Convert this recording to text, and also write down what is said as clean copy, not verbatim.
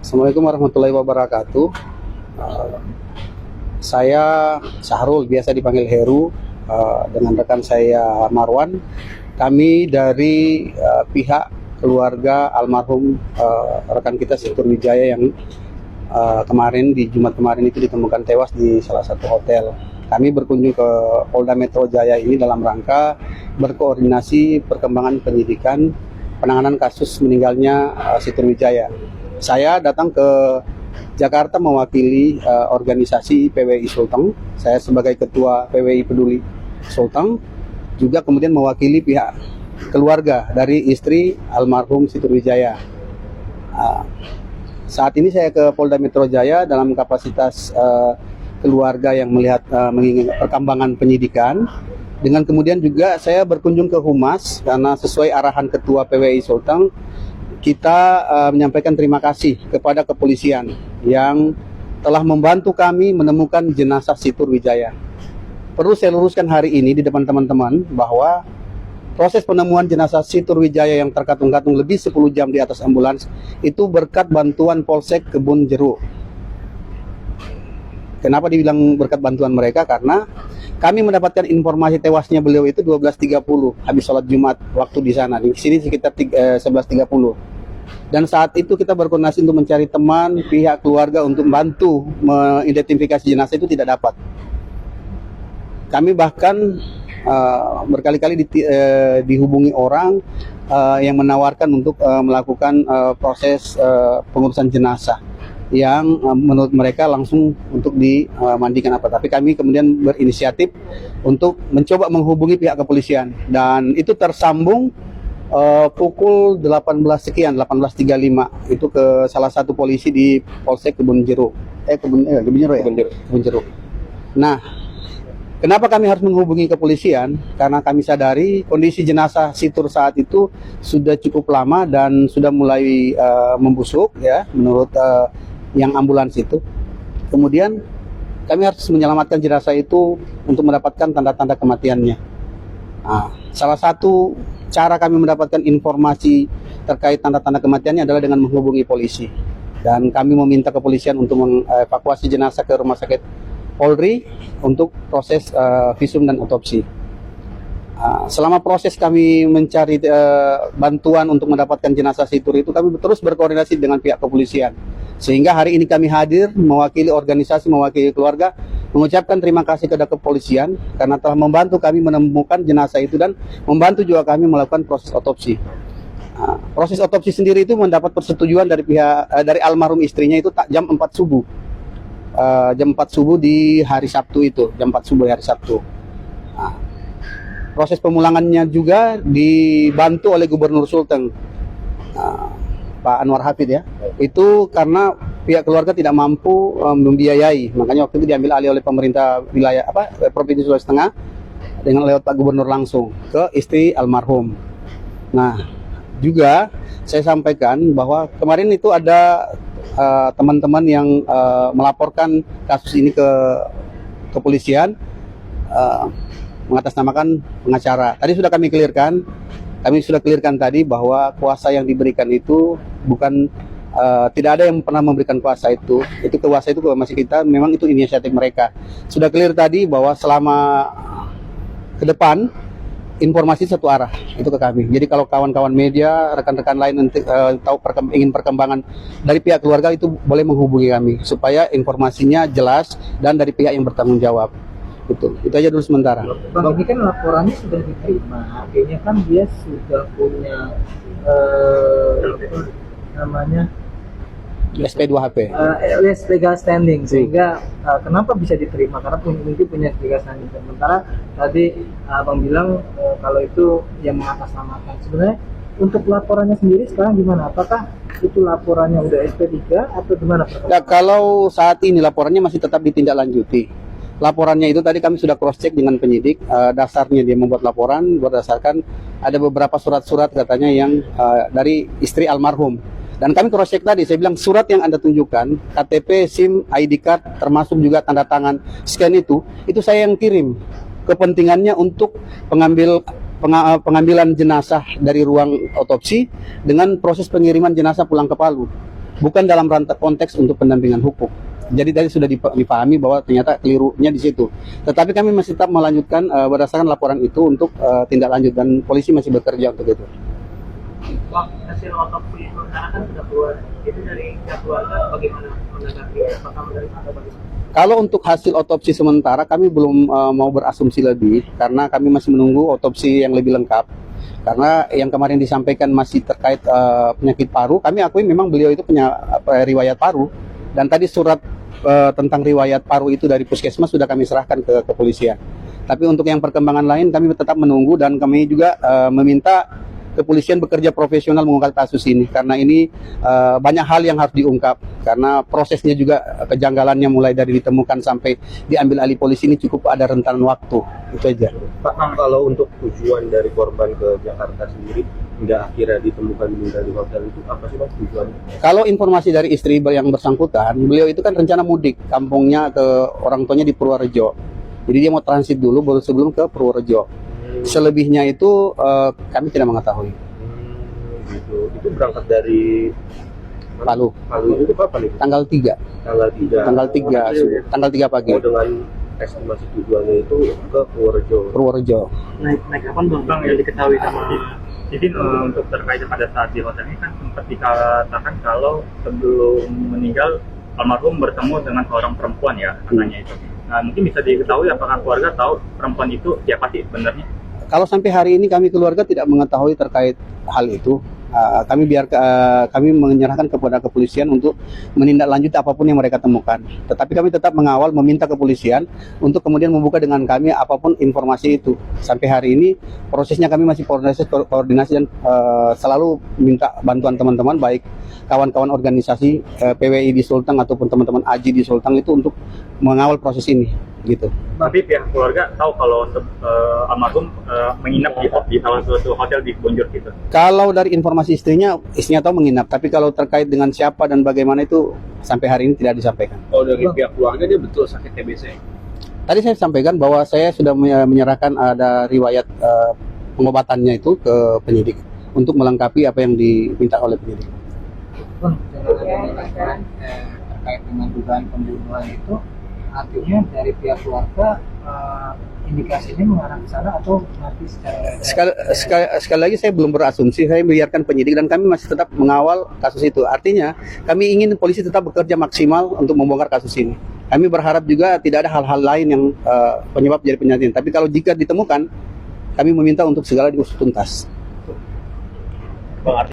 Assalamualaikum warahmatullahi wabarakatuh. Uh, saya Syahrul, biasa dipanggil Heru, dengan rekan saya Marwan. Kami dari pihak keluarga almarhum rekan kita Situr Wijaya yang kemarin di Jumat kemarin itu ditemukan tewas di salah satu hotel. Kami berkunjung ke Polda Metro Jaya ini dalam rangka berkoordinasi perkembangan penyidikan penanganan kasus meninggalnya Situr Wijaya. Saya datang ke Jakarta mewakili organisasi PWI Sulteng. Saya sebagai ketua PWI Peduli Sulteng, juga kemudian mewakili pihak keluarga dari istri almarhum Situr Wijaya. Saat ini saya ke Polda Metro Jaya dalam kapasitas keluarga yang melihat mengingat perkembangan penyidikan. Dengan kemudian juga saya berkunjung ke Humas karena sesuai arahan ketua PWI Sulteng, kita menyampaikan terima kasih kepada kepolisian yang telah membantu kami menemukan jenazah Situr Wijaya. Perlu saya luruskan hari ini di depan teman-teman bahwa proses penemuan jenazah Situr Wijaya yang terkatung-katung lebih 10 jam di atas ambulans itu berkat bantuan Polsek Kebun Jeruk. Kenapa dibilang berkat bantuan mereka? Karena kami mendapatkan informasi tewasnya beliau itu 12.30 habis sholat Jumat waktu di sana. Di sini sekitar 11.30. Dan saat itu kita berkoordinasi untuk mencari teman, pihak keluarga untuk membantu mengidentifikasi jenazah itu tidak dapat. Kami bahkan berkali-kali dihubungi orang yang menawarkan untuk melakukan proses pengurusan jenazah yang menurut mereka langsung untuk dimandikan apa. Tapi kami kemudian berinisiatif untuk mencoba menghubungi pihak kepolisian dan itu tersambung pukul 18 sekian, 18.35 itu ke salah satu polisi di Polsek Kebun Jeruk. Kebun Jeruk. Nah, kenapa kami harus menghubungi kepolisian? Karena kami sadari kondisi jenazah Situr saat itu sudah cukup lama dan sudah mulai membusuk ya, menurut yang ambulans itu. Kemudian kami harus menyelamatkan jenazah itu untuk mendapatkan tanda-tanda kematiannya. Nah, salah satu cara kami mendapatkan informasi terkait tanda-tanda kematiannya adalah dengan menghubungi polisi. Dan kami meminta kepolisian untuk mengevakuasi jenazah ke rumah sakit Polri untuk proses visum dan otopsi. Selama proses kami mencari bantuan untuk mendapatkan jenazah Situr itu, kami terus berkoordinasi dengan pihak kepolisian. Sehingga hari ini kami hadir mewakili organisasi, mewakili keluarga, mengucapkan terima kasih kepada kepolisian karena telah membantu kami menemukan jenazah itu dan membantu juga kami melakukan proses otopsi. Proses otopsi sendiri itu mendapat persetujuan dari pihak dari almarhum istrinya itu jam 4 subuh. Jam 4 subuh di hari Sabtu itu, jam 4 subuh hari Sabtu. Proses pemulangannya juga dibantu oleh Gubernur Sulteng, Pak Anwar Hafid ya. Itu karena pihak keluarga tidak mampu membiayai, makanya waktu itu diambil alih oleh pemerintah wilayah Provinsi Sulawesi Tengah dengan lewat Pak Gubernur langsung ke istri almarhum. Nah, juga saya sampaikan bahwa kemarin itu ada teman-teman yang melaporkan kasus ini ke kepolisian mengatasnamakan pengacara. Tadi sudah kami clearkan tadi bahwa kuasa yang diberikan itu bukan tidak ada yang pernah memberikan kuasa itu kuasa itu masih kita, memang itu inisiatif mereka. Sudah clear tadi bahwa selama ke depan informasi satu arah itu ke kami. Jadi kalau kawan-kawan media, rekan-rekan lain nanti ingin perkembangan dari pihak keluarga itu boleh menghubungi kami supaya informasinya jelas dan dari pihak yang bertanggung jawab. Itu aja dulu sementara. Bang, ini kan laporannya sudah diterima, artinya kan dia sudah punya SP2HP. Legal standing, sehingga kenapa bisa diterima? Karena mungkin punya legal standing. Sementara tadi Abang bilang kalau itu yang mengatasnamakan. Sebenarnya untuk laporannya sendiri sekarang gimana? Apakah itu laporannya udah SP3 atau gimana? Nah, kalau saat ini laporannya masih tetap ditindaklanjuti. Laporannya itu tadi kami sudah cross check dengan penyidik, dasarnya dia membuat laporan berdasarkan ada beberapa surat-surat katanya yang dari istri almarhum. Dan kami cross check tadi, saya bilang surat yang Anda tunjukkan, KTP, SIM, ID card, termasuk juga tanda tangan, scan itu saya yang kirim. Kepentingannya untuk pengambilan jenazah dari ruang otopsi dengan proses pengiriman jenazah pulang ke Palu. bukan dalam rangka konteks untuk pendampingan hukum. Jadi tadi sudah dipahami bahwa ternyata kelirunya di situ. Tetapi kami masih tetap melanjutkan berdasarkan laporan itu untuk tindak lanjut, dan polisi masih bekerja untuk itu. Bang, hasil otopsi sementara kan sudah keluar. Itu dari pihak keluarga bagaimana menanggapi? Apakah menerima atau bagaimana? Kalau untuk hasil otopsi sementara kami belum mau berasumsi lebih, karena kami masih menunggu otopsi yang lebih lengkap. Karena yang kemarin disampaikan masih terkait penyakit paru, kami akui memang beliau itu punya riwayat paru. Dan tadi surat tentang riwayat paru itu dari puskesmas sudah kami serahkan ke kepolisian. Tapi untuk yang perkembangan lain kami tetap menunggu, dan kami juga meminta kepolisian bekerja profesional mengungkap kasus ini, karena ini banyak hal yang harus diungkap, karena prosesnya juga kejanggalannya mulai dari ditemukan sampai diambil alih polisi ini cukup ada rentan waktu. Itu aja. Pak, kalau untuk tujuan dari korban ke Jakarta sendiri hingga akhirnya ditemukan meninggal di hotel itu apa sih Pak tujuannya? Kalau informasi dari istri yang bersangkutan, beliau itu kan rencana mudik, kampungnya ke orang tuanya di Purworejo. Jadi dia mau transit dulu baru sebelum ke Purworejo. Selebihnya itu kami tidak mengetahui. Gitu. Itu berangkat dari Palu. Palu itu kapan itu? Tanggal 3. Tanggal 3 pagi. Oh, dengan estimasi tujuannya itu ke Purworejo. Naik kapan bang yang diketahui sama Jadi untuk terkait pada saat di hotel ini kan sempat dikatakan kalau sebelum meninggal almarhum bertemu dengan seorang perempuan ya katanya itu. Nah mungkin bisa diketahui apakah keluarga tahu perempuan itu siapa sih sebenarnya? Kalau sampai hari ini kami keluarga tidak mengetahui terkait hal itu. Kami menyerahkan kepada kepolisian untuk menindaklanjuti apapun yang mereka temukan. Tetapi kami tetap mengawal, meminta kepolisian untuk kemudian membuka dengan kami apapun informasi itu. Sampai hari ini prosesnya kami masih koordinasi dan selalu minta bantuan teman-teman, baik kawan-kawan organisasi PWI di Sulteng ataupun teman-teman AJI di Sulteng itu untuk mengawal proses ini. Gitu. Tapi pihak keluarga tahu kalau almarhum menginap di salah satu hotel di Bonjol gitu. Kalau dari informasi istrinya tahu menginap. Tapi kalau terkait dengan siapa dan bagaimana itu sampai hari ini tidak disampaikan. Oh, dari pihak keluarga dia betul sakit TBC. Tadi saya sampaikan bahwa saya sudah menyerahkan ada riwayat pengobatannya itu ke penyidik untuk melengkapi apa yang diminta oleh penyidik. Bang, dengan adanya terkait dengan dugaan pembunuhan itu, artinya dari pihak keluarga indikasinya mengarah ke sana atau mati secara sekali lagi saya belum berasumsi, saya biarkan penyidik dan kami masih tetap mengawal kasus itu. Artinya kami ingin polisi tetap bekerja maksimal untuk membongkar kasus ini. Kami berharap juga tidak ada hal-hal lain yang penyebab jadi penyakit. Tapi kalau jika ditemukan, kami meminta untuk segala diusut tuntas.